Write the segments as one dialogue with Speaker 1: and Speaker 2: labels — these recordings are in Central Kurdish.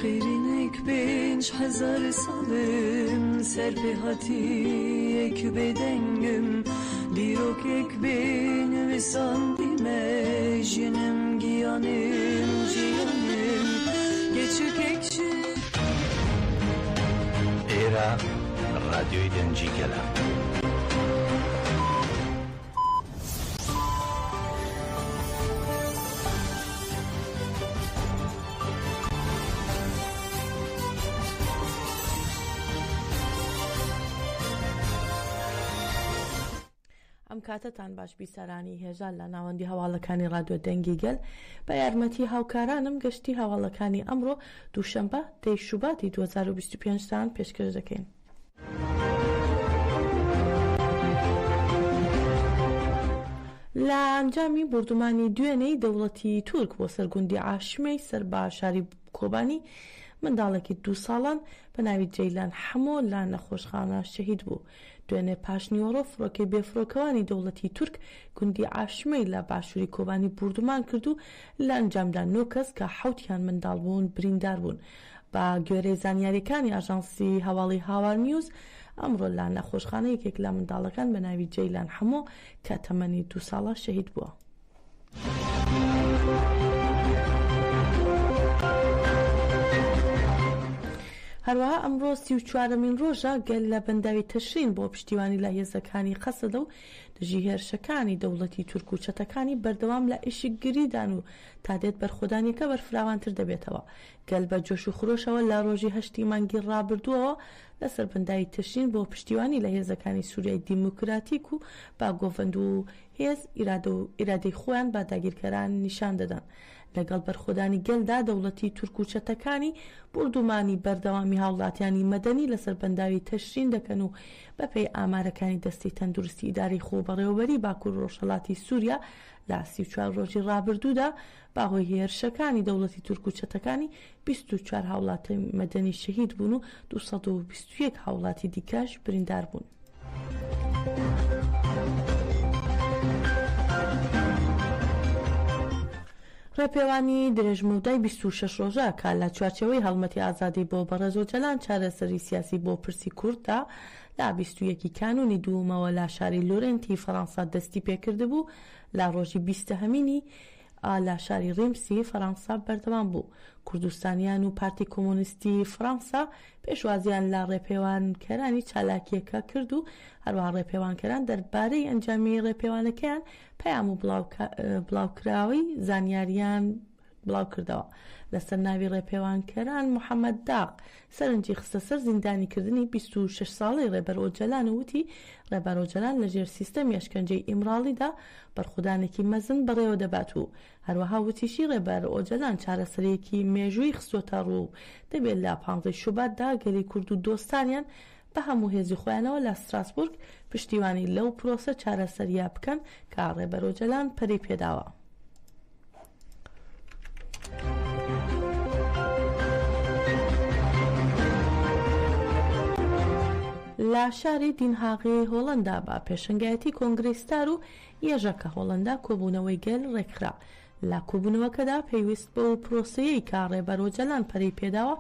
Speaker 1: قیرینک 5000 سالم سر به هاتیک بدنگم دیروکک بنویسان دیمه جنم گیانم جیانم گچککش
Speaker 2: ایرا رادیوی دنجی گلا
Speaker 3: ئەم کاتتان باش بیسەرانی هێژان لە ناوەندی هەواڵەکانی ڕادیۆ دەنگی گەل بە یارمەتی هاوکارانم گەشتی هەواڵەکانی ئەمڕۆ دووشەمبە 10 شوباتی 2025 تان پێشکەش دەکەین. لە ئەنجامی بردومانی دوێنەی دەوڵەتی تورک بۆ سەرگوندی عاشمەی سەربا شاری کۆبانی منداڵێکی 2 ساڵان بە ناوی جەیلان حەمۆ لە نەخۆشخانە شەهید بوو. دوێنێ پاشنیۆڕۆ فڕۆکەی بێفرۆکەوانی دەوڵەتی تورک گوندی عاشمەی لە باشووری کۆبانی بردومان کرد و لە ئەنجامدا 9 کەس کە 7یان منداڵ بوون بریندار بوون. بە گوێرەی زانیاریەکانی ئاژانسی هەواڵی هاوار نیوز ئەمڕۆ لە نەخۆشخانە یەکێک لە منداڵەکان بە ناوی جەیلان حەمۆ کە تەمەنی 2 ساڵە شەهید بووە. هەروەها ئەمڕۆ 34مین ڕۆژە گەل لە بەنداوی تەشرین بۆ پشتیوانی لە هێزەکانی قەسەدە و دژی هێرشەکانی دەوڵەتی تورک و چەتەکانی بەردەوام لە ئیشکگریدان و تا دێت بەرخۆدانیەکە بەرفراوانتر دەبێتەوە. گەل بە جۆش و خرۆشەوە لە ڕۆژی 8 مانگی ڕابردووەوە لەسەر بەنداوی تەشرین بۆ پشتیوانی لە هێزەکانی سووریای دیموکراتیک و با گۆڤند و هێز ئیرادەی خۆیان با داگیرکەران نیشان دەدەن. لەگەڵ بەرخۆدانی گەلدا دەوڵەتی تورک و چەتەکانی بردومانی بەردەوامی هاوڵاتیانی مەدەنی لەسەر بەنداوی تەشرین دەکەن و بەپێی ئامارەکانی دەستی تەندروستی ئیداری خۆبەڕێوەبەری باکوور ڕۆژهەڵاتی سووریا لە 34 ڕۆژی ڕابردوودا باهۆی هێرشەکانی دەوڵەتی تورک و چەتەکانی 24 هاوڵاتی مەدەنی شەهید بوون و 221 هاوڵاتی دیکەش بریندار بوون. ڕێپێوانی درێژمەودای 26 ڕۆژە کە لە چوارچەوەی هەڵمەتی ئازادی بۆ بەڕێزۆجەلان چارەسەری سیاسی بۆ پرسی کورددا لە 21 کانونی دوومەوە لە شاری لۆرنتی فەڕەنسا دەستی پێکرده بوو لە ڕۆژی 20 لە شاری ڕیمسی فەڕەنسا بەردەوام بوو. کوردستانیان و پارتی کۆمۆنیستی فەڕەنسا پێشوازیان لە ڕێپێوانکەرانی چالاکیەکە کرد و هەروەها ڕێپێوانکەران دەربارەی ئەنجامی ڕێپێوانەکەیان پەیام و بڵاوکراوی زانیاریان بڵاو کردەوە. لەسەر ناوی ڕێپێوانکەران محەممەد داق سەرنجی خستە سەر زیندانیکردنی 26 ساڵی ڕێبەر ئۆجەلان و وتی ڕێبەر ئۆجەلان لەژێر سیستەمی ئەشکەنجەی ئیمراڵیدا بەرخودانێکی مەزن بەڕێوە دەبات و هەروەها وتیشی ڕێبەر ئۆجەلان چارەسەرێکی مێژووی خستۆتە ڕوو دەبێت لە 15 شوباتدا گەلی کورد و دۆستانیان بە هەموو هێزی خۆیانەوە لە ستراسبورگ پشتیوانی لەو پرۆسە چارەسەریا بکەن کە ڕێبەر ئۆجەلان پەری پێداوە. لە شاری دینهاغی هۆڵەندا بە پێشنگایەتی کۆنگرێستار و یێژەکە هۆڵەندا کۆبوونەوەی گەل ڕێکخرا. لە کۆبوونەوەکەدا پێویست بە پرۆسەیەی کە ڕێبەر ئۆجەلان پەری پێداوە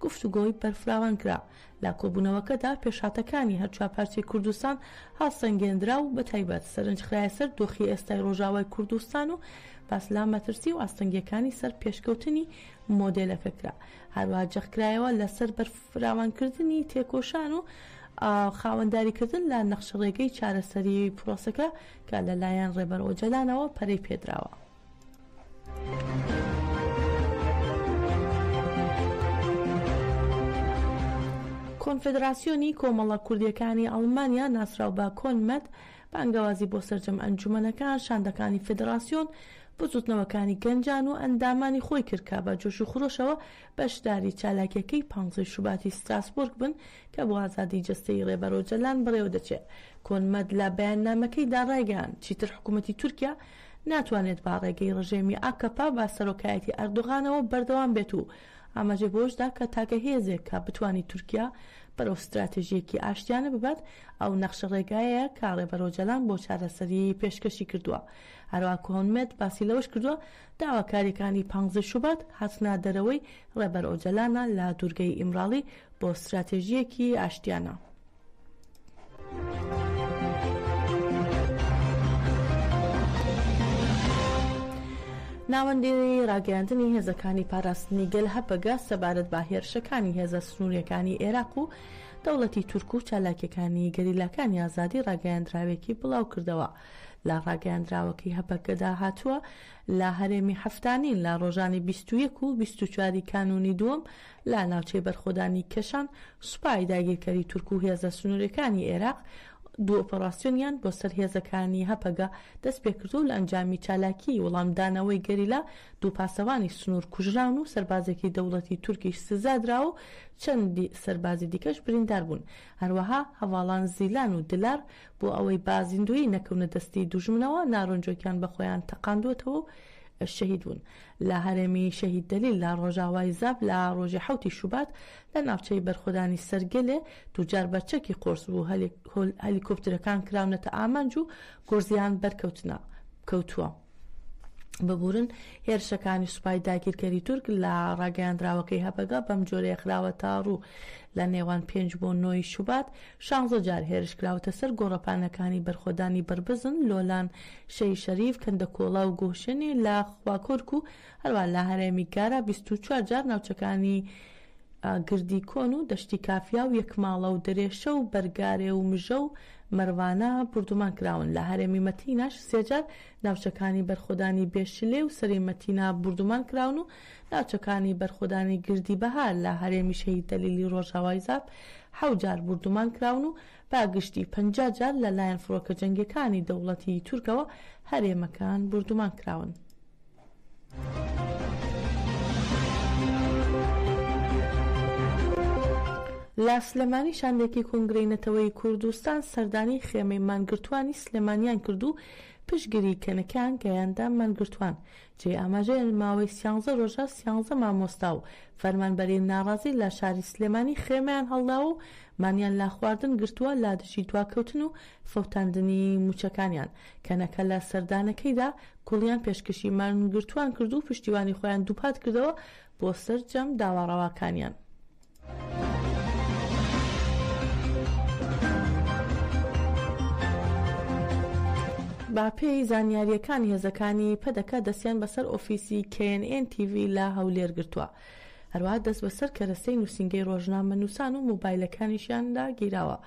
Speaker 3: گفتوگۆی بەرفراوان کرا. لە کۆبوونەوەکەدا پێشاتەکانی هەرچوار پارچەی کوردستان هەڵسەنگێنرا و بە تایبەت سەرنجخرایە سەر دۆخی ئێستای ڕۆژاوای کوردستان و باس لە مەترسی و ئاستەنگیەکانی سەر پێشکەوتنی مۆدێلەکە کرا. هەروەها جەخکرایەوە لەسەر بەرفراوانکردنی تێکۆشان و خاوەنداریکردن لە نەخشەڕێگەی چارەسەری پرۆسەکە کە لەلایەن ڕێبەر ئۆجەلانەوە پەری پێدراوە. کۆنفدراسیۆنی کۆمەڵە کوردیەکانی ئەڵمانیا ناسراو بە کۆنمەت بانگەوازی بۆ سەرجەم ئەنجومەنەکان شاندەکانی فدراسیۆن بزوتنەوەکانی گەنجان و ئەندامانی خۆی کرد کە بە جۆش و خرۆشەوە بەشداری چالاکیەکەی 15 شوباتی ستراسبورگ بن کە بۆ ئازادی جەستەی ڕێبەر ئۆجەلان بەڕێوە دەچێت. کۆنمەت لە بەیاننامەکەیدا ڕایگەیاند چیتر حکوومەتی تورکیا ناتوانێت با ڕێگەی ڕژێمی ئاکەپا با سەرۆکایەتی ئەردۆغانەوە بەردەوام بێت و ئاماژە بۆشدا کە تاکە هێزێک کە بتوانانی تورکیا بەرەو استراتێژیەکی ئاشتیانە ببات ئەو نەخشە ڕێگایە کە ڕێبەرۆجەلان بۆ چارەسەری پێشکەشی کردووە. هەروە کۆنمێت باسی لەوەش کردووە داواکاریەکانی 15 شوبات هاتنە دەرەوەی ڕێبەرۆجەلانە لە دوورگەی ئیمراڵی بۆ استراتێژیەکی ئاشتیانە. ناوەندی ڕاگەاندنی هێزەکانی پاراستنی گەل هەپەگە سەبارەت بە هێرشەکانی هێزە سنووریەکانی عێراق و دەوڵەتی تورک و چالاکیەکانی گەریلاکانی ئازادی ڕاگەیاندراوێکی بڵاو کردەوە. لە ڕاگەیاندراوەکەی هەپەکەدا هاتووە لە هەرێمی هەفتانین لە ڕۆژانی 21 و 24 کانونی دووەم لە ناوچەی بەرخۆدانی کەشان سوپای داگیرکەری تورک و هێزە سنووریەکانی عێراق دوو ئۆپەراسیۆنیان بۆ سەر هێزەکانی هەپەگە دەست پێکردو لە ئەنجامی چالاکی وەڵامدانەوەی گەریلا دوو پاسەوانی سنوور کوژراون و سەربازێکی دەوڵەتی تورکیش سزادراوە و چەندی سەربازی دیکەش بریندار بوون. هەروەها هەواڵان زیلان و دلار بۆ ئەوەی بازیندوی نەکەونە دەستی دوژمنەوە ناڕۆنجۆکیان بەخۆیان تەقاندوێتەوە و شەهید بوون. لە هەرێمی شەهید دەلیل لە ڕۆژاوای زاب لە ڕۆژی 7 شوبات لە ناوچەی بەرخۆدانی سەرگەلێ دووجار بەرچەکی قۆرس بوو هەلیکۆپترەکان کراونەتە ئامانج و گۆرزیان بەرکەوتووە. ببورن هێرشەکانی سوپای داگیرکەری تورک لە ڕاگەیاندراوەکەی هەپەگە بەم جۆرەیە خراوەتە ڕوو لە نێوان 5 بۆ 9 شوبات 16 جار هێرش کراوەتە سەر گۆڕەپانەکانی بەرخۆدانی بربزن، لۆلان، شەی شەریف، کەندەکۆڵا و گۆشنی لە خواکۆرک و هەروە لە هەرێمی گارە 24 جار ناوچەکانی گردی کۆن و دەشتی کافیا و یەکماڵە و دەرێشە و بەرگارێ و مژە و مەروانە بردومان کراون. لە هەرێمی مەتیناش 3 جار ناوچەکانی بەرخۆدانی بێشلێ و سەری مەتینا بردومان کراون و ناوچەکانی بەرخۆدانی گردی بەهار لە هەرێمی شەهید دەلیلی ڕۆژاوای زاب 7 جار بردومان کراون و باگشتی 50 جار لەلایەن فڕۆکە جەنگیەکانی دەوڵەتی تورکەوە هەرێمەکان بردومان کراون. لە سلێمانی شاندێکی کۆنگرەی نەتەوەی کوردستان سەردانی خێمەی مانگرتوانی سلێمانیان کرد و پشتگیری کەنەکان گەیاندا مانگرتوان. جێ ئاماژەیان ماوەی 13 ڕۆژە 13 مامۆستا و فەرمانبەری ناڕازی لە شاری سلێمانی خێمەیان هەڵدا و مانیان لا خواردن گرتووە لا دژی دواکەوتن و فەوتاندنی موچەکانیان. کەنەکە لە سەردانەکەیدا کوڵیان پێشکەشی مانگرتوان کرد و پشتیوانی خۆیان دووپات کردەوە بۆ سەرجەم داواڕەواکانیان. با پێی زانیاریەکانی هێزەکانی پەدەکە دەستیان بەسەر ئۆفیسی KNN TV لە هەولێر گرتووە. هەروەها دەست بەسەر کەرەستەی نووسینگەی ڕۆژنامە نووسان و مۆبایلەکانیشیاندا گیراوە.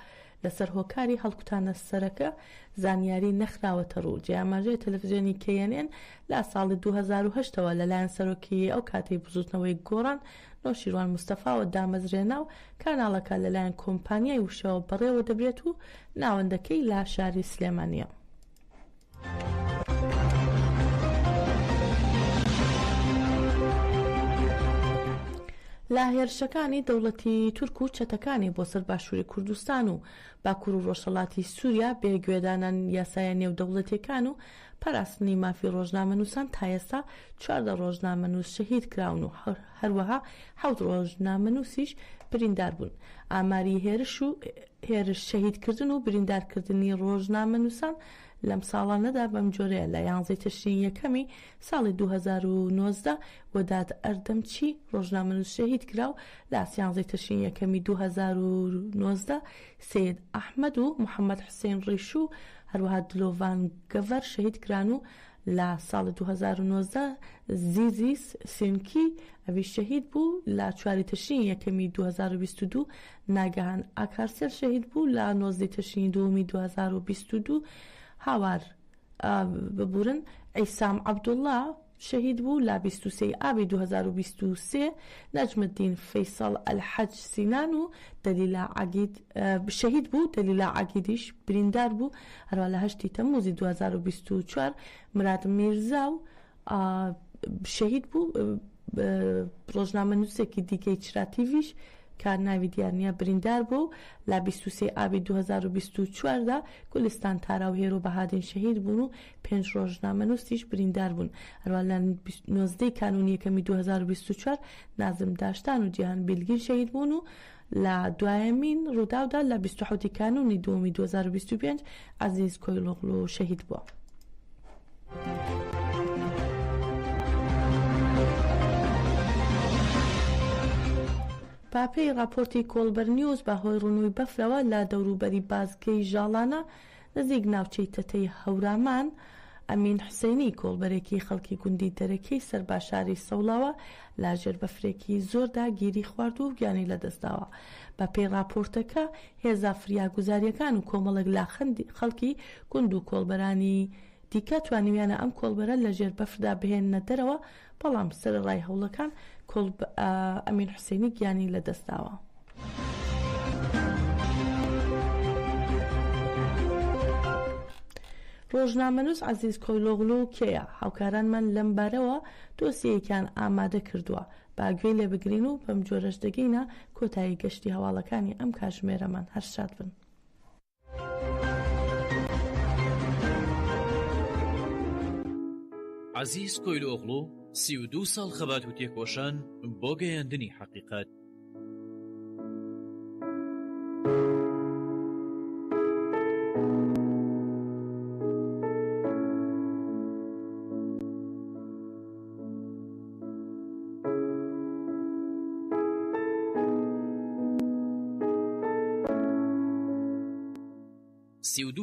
Speaker 3: لەسەر هۆکاری هەڵکوتانە سەرەکە زانیاری نەخراوەتە ڕوو. جێ ئاماژەی تەلەڤیزیۆنی KNN لە ساڵی 2008ەوە لەلایەن سەرۆکی ئەو کاتەی بزوتنەوەی گۆڕان نۆشیروان مستەفاوە دامەزرێنا و کاناڵەکە لەلایەن کۆمپانیای وشەوە بەڕێوە دەبرێت و ناوەندەکەی لە شاری سلێمانیە. لە هێرشەکانی دەوڵەتی تورک و چەتەکانی بۆ سەر باشووری کوردستان و باکوور و ڕۆژهەڵاتی سووریا بێگوێدانان یاسایە نێودەوڵەتیەکان و پاراستنی مافی ڕۆژنامەنووسان تا ئێستا 14 ڕۆژنامەنووس شەهید کراون و هەروەها 7 ڕۆژنامەنووسیش بریندار بوون. ئاماری هێرش شەهیدکردن و بریندارکردنی ڕۆژنامەنووسان لەم ساڵانەدا بەم جۆرەیە. لە 11 تشرین یەکەمی ساڵی 2019 وەداد ئەردەمچی ڕۆژنامەنووس شەهید کرا و لە 11 تشرین یەکەمی 2019 سید ئەحمەد و محەممەد حوسێن ڕیش و هەروەها دلۆڤان گەڤەر شەهید کران و لە ساڵی 2019 زیزی سینکی ئەوی شەهید بوو. لە 4 تشرین یەکەمی 2022 ناگەهان ئاکارسێل شەهید بوو. لە 19 تشرین دووەمی 2022 هاوار ببورن ئەیسام عەبدوڵڵا شەهید بوو. لە 23 ئابی 2023 نەجمدین فەیسەڵ ئەلحەج سینان و دەلیلا عەگید شەهید بوو. دەلیلا عەگیدیش بریندار بوو. هەروە لە 8 تەمموزی 2024 مراد میرزا و شەهید بوو. ڕۆژنامەنووسێکی دیکەی چرا تیڤیش کە ناوی دیارنیە بریندار بوو لە 23 ئابی 2024دا گولستان تارا و هێرۆ بەهادین شەهید بوون و 5 ڕۆژنامەنووسیش بریندار بوون. هەروە لە 19 کانونی یەکەمی 2024 نازم داشتان و جیهان بیلگین شەهید بوون و لە دوایەمین ڕووداودا لە 27 کانونی دووەمی 2025 عەزیز کۆیلۆغلو شەهید بووە. پاپەی راپۆرتی کۆڵبەر نیوز بەهۆی ڕوونووی بەفرەوە لە دەوروبەری بازگەی ژاڵانە نزیک ناوچەی تەتەی هەورامان ئەمین حسێنی کۆڵبەرێکی خەڵکی گوندی دەرەکەی سەرباشاری سەوڵاوە لاژێر بەفرێکی زۆردا گیری خوارد و گیانی لەدەستداوە. بە پێی راپۆرتەکە هێزا فریاگوزاریەکان و کۆمەڵێک لا خەڵکی گوند و کۆڵبەرانی دیکە توانیویانە ئەم کۆڵبەرە لە ژێر بەفردا بهێننە دەرەوە، بەڵام سەرەڕای هەوڵەکان ئەمین حوسێنی گیانی لەدەستداوە. ڕۆژنامەنووس عەزیز کۆیلۆغلو کێیە؟ هاوکارانمان لەم بارەوە دۆسیەکیان ئامادە کردووە، باگوێی لێ بگرین و بەم جۆرەش دەگەینە کۆتایی گەشتی هەواڵەکانی ئەم کاتژمێرەمان. هەر شاد بن.
Speaker 4: عەزیز کۆیلۆغلو 32 ساڵ خەبات و تێکۆشان بۆ گەیاندنی حەقیقەت.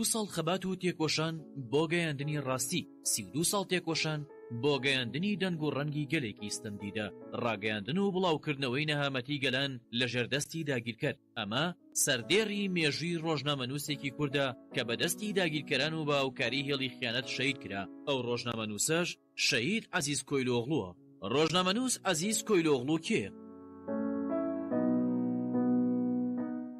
Speaker 4: دو ساڵ خەبات و تێکۆشان بۆ گەیاندنی ڕاستی، 32 ساڵ تێکۆشان بۆ گەیاندنی دەنگ و ڕەنگی گەلێکی ستەمدیدە، ڕاگەیاندن و بڵاوکردنەوەی نەهامەتی گەلان لە ژێردەستی داگیرکەر. ئەمە سەردێڕی مێژووی ڕۆژنامەنووسێکی کووردە کە بەدەستی داگیرکەران و باوکاری هێڵی خیانەت شەهید کرا. ئەو ڕۆژنامەنووسەش شەهید عەزیز کۆیلۆغلووە. ڕۆژنامەنووس عەزیز کۆیلۆغلو کێ؟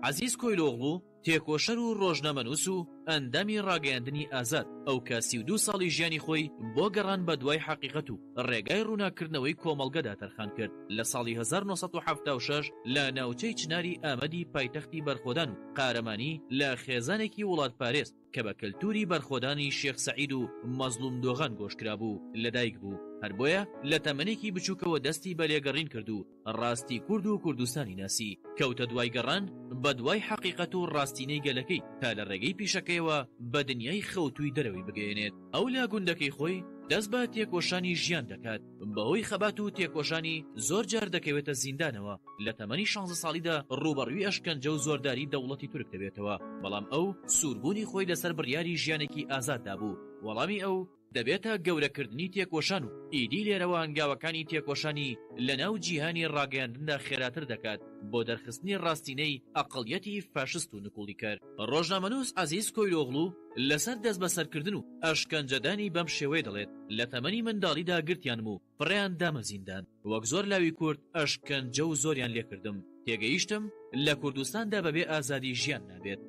Speaker 4: عەزیز کۆیلۆغلو تێکۆشەر و ڕۆژنامەنووس و ئەندامی ڕاگەیاندنی ئازاد، ئەو کە 32 ساڵی ژیانی خۆی بۆ گەڕان بە دوای حەقیقەت و ڕێگای ڕووناکردنەوەی کۆمەڵگەدا تەرخان کرد. لە ساڵی 1976 لە ناوچەی چناری ئامەدی پایتەختی بەرخۆدان و قارەمانی لە خێزانێکی وڵات پارێز کە بە کەلتوری بەرخۆدانی شێخ سەعید و مەزلوم دۆغان گۆشکرا بوو لەدایک بوو. هەر بۆیە لە تەمەنێکی بچووکەوە دەستی بە لێگەڕین کرد و ڕاستی کورد و کوردستانی ناسی، کەوتە دوای گەڕان بە دوای حەقیقەت و ڕاستینەی گەلەکەی تا لە ڕێگەی پیشەکەیەوە بە دنیای خەوتوی دەرەوەی بگەێنێت. ئەو لا گوندەکەی خۆی دەست بە تێکۆشانی ژیان دەکات، بەهۆی خەبات و تێکۆشانی زۆر جار دەکەوێتە زیندانەوە. لە تەمەنی 16 ساڵیدا ڕوبەڕووی ئەشکەنجە و زۆرداری دەوڵەتی تورک دەبێتەوە، بەڵام ئەو سووربوونی خۆی لەسەر بڕیاری ژیانێکی ئازاددا بوو. وەڵامی ئەو دەبێتە گەورەکردنی تێکۆشان و ئیدی لێرەوە هەنگاوەکانی تێکۆشانی لە ناو جیهانی ڕاگەیاندندا خێراتر دەکات بۆ دەرخستنی ڕاستینەی ئەقڵیەتی فاشست و نکوڵیکەر. ڕۆژنامەنووس عەزیز کۆیلۆغلو لەسەر دەست بەسەرکردن و ئەشکەنجەدانی بەم شێوەیە دەڵێت لە تەمەنی منداڵیدا گرتیانم و فڕیان دامە زیندان، وەک زۆر لاوی کورد ئەشکەنجە و زۆریان لێکردم. تێگەیشتم لە کوردستاندا بەبێ ئازادی ژیان نابێت.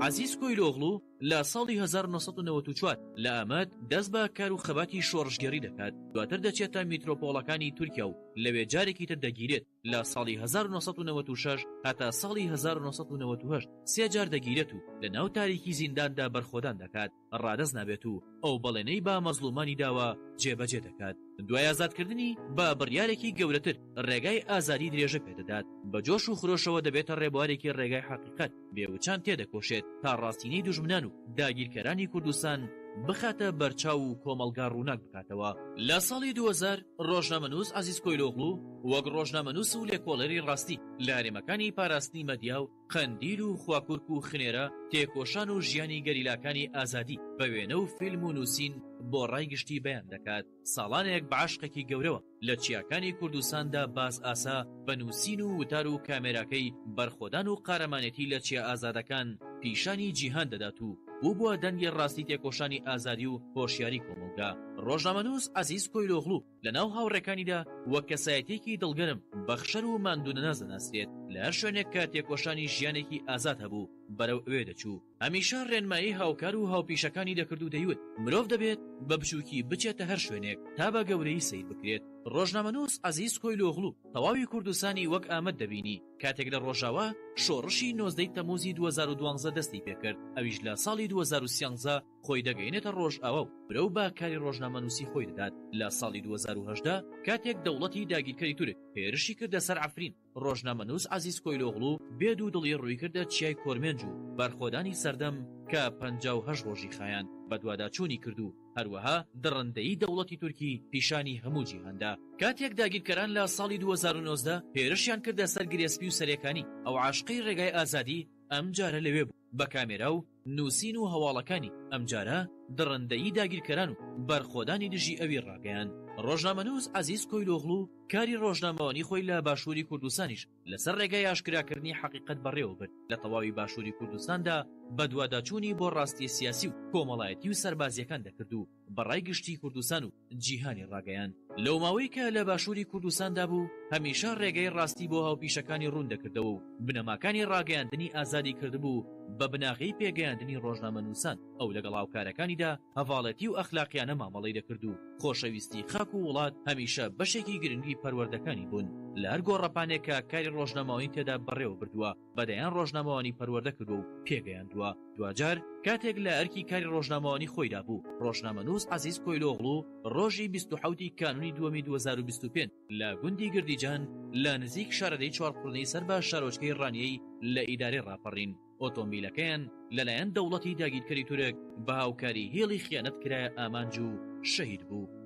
Speaker 4: عەزیز کۆیلۆغلو لە ساڵی 1994 لە ئامەد دەست بە کار و خەباتی شۆڕژگەری دەکات، دواتر دەچێتە میترۆپۆڵەکانی تورکیا و لەوێ جارێکی تر دەگیرێت. لە ساڵی 1996 هەتا ساڵی 1998 سێ جار دەگیرێت و لە ناو تاریکی زینداندا بەرخۆدان دەکات، ڕادەست نابێت و ئەو بەڵێنەی با مەزلومانی داوە جێبەجێ دەکات. دوای ئازادکردنی بە بڕیارێکی گەورەتر ڕێگای ئازادی درێژە پێدەدات، بە جۆش و خرۆشەوە دەبێتە ڕێبوارێکی ڕێگای حەقیقەت، بێوچان تێدەکۆشێت تا ڕاستینەی دوژمنان و داگیرکەرانی کوردستان بخاتە بەرچاو و کۆمەلگا ڕووناک بکاتەوە. لە ساڵی 2000 ڕۆژنامەنووس عەزیز کۆیلۆغلو وەک ڕۆژنامەنووس و لێکۆڵەری ڕاستی لە هەرێمەکانی پاراستنی مەدیا و قەندیل و خواکورک و خنێرە تێکۆشان و ژیانی گەریلاکانی ئازادی بە وێنە و فیلم و نووسین بۆ ڕایگشتی بەیان دەکات. ساڵانێک بە عاشقێکی گەورەوە لە چیاکانی کوردستاندا باز ئاسا بە نووسین و وتار و کامێراکەی بەرخۆدان و قارەمانێتی لە چیا ئازادەکان پیشانی جیهان دەدات و بوو بووە دەنگی ڕاستی تێکۆشانی ئازادی و هۆشیاری کۆمەلگا. ڕۆژنامەنووس عەزیز کۆیلۆغلو لە ناو هاوڕێکانیدا وەک کەسایەتێکی دڵگەرم بەخشەر و ماندوونە نازەناسرێت. لە هەر شوێنێک کە تێکۆشانی ژیانێکی ئازاد هەبوو بەرەو ئەوێ دەچوو هەمیشە ڕێنمایی هاوکار و هاوپیشەکانی دەکرد و دەیوت مرۆڤ دەبێت بە بچووکی بچێتە هەر شوێنێک تا بە گەورەی سیر بکرێت ڕۆژنامەنووس عەزیز کۆیلۆغلو تەواوی کوردستانی وەک ئامەد دەبینی کاتێک لە ڕۆژاوا شۆڕشی 19 تەموزی 2012 دەستی پێکرد ئەویش لە ساڵی 2013 خۆی دەگەینێتە ڕۆژئاوا و برەو با کاری ڕۆژنامەنووسی خۆی دەدات لە ساڵی 2018 کاتێک دەوڵەتی داگیرکەری تورک هێرشی کردە سەر عەفرین ڕۆژنامەنووس عەزیز کۆیلۆغلو بێد و دڵی ڕووی کردە چیای کۆرمێنج و بەرخۆدانی سەردەم کە 58 ڕۆژی خایان بە دوواداچوونی کردو هەروەها دڕندەی دەوڵەتی تورکی پیشانی هەموو جیهاندا کاتێک داگیرکەران لە ساڵی 2019 هێرشیان کردە سەر گرێسپی و سەرەکانی ئەو عاشقی ڕێگای ئازادی ئەم جارە لەوێ بوو بە کامێرا و نووسین و هەواڵەکانی ئەم جارە دڕندەی داگیرکەران و بەرخۆدانی دژی ئەوی ڕاگەیان ڕۆژنامەنووس عەزیز کۆیلۆغلو کاری ڕۆژنامەوانی خۆی لە باشووری کوردستانیش لەسەر ڕێگای ئاشکراکردنی حەقیقەت بەڕێوە برد لە تەواوی باشووری کوردستاندا بە دوواداچوونی بۆ ڕاستی سیاسی و کۆمەڵایەتی و سەربازیەکان دەکرد و بەڕای گشتی کوردستان و جیهانی ڕاگەیان لەو ماوەی کە لە باشووری کوردستاندا بوو هەمیشە ڕێگەی ڕاستی بۆ هاوپیشەکانی ڕوون دەکردەوە و بنەماکانی ڕاگەیاندنی ئازادی کردبوو بە بناغی پێگەیاندنی ڕۆژنامەنووسان ئەو لەگەڵ هاوکارەکانیدا هەواڵەتی و ئەخلاقیانە مامەڵەی دەکرد و خۆشەویستی خاک و وڵات هەمیشە بەشێکی گرنگی پەروەردەکانی بوون لە هەر گۆڕەپانێکە کاری ڕۆژنامەوانی تێدا بەڕێوە بردووە بەدەیان ڕۆژنامەوانی پەروەردە کردو و پێگەیاندووە دوجار کاتێک لە ئەرکی کاری ڕۆژنامەوانی خۆیدا بوو ڕۆژنامەنووس عەزیز کۆیلۆغلو ڕۆژی 27 کانونی دووەمی 2025 لە گوندی گردیجان لە نزیک شارەدەی چوارقڕنەی سەر بە شارۆچکەی ڕانیەی لە ئیدارەی ڕاپەڕین ئۆتۆمبیلەکەیان لەلایەن دەوڵەتی داگیرکەری تورک بە هاوکاری هێڵی خیانەت کرایە ئامانج و شەهید بوو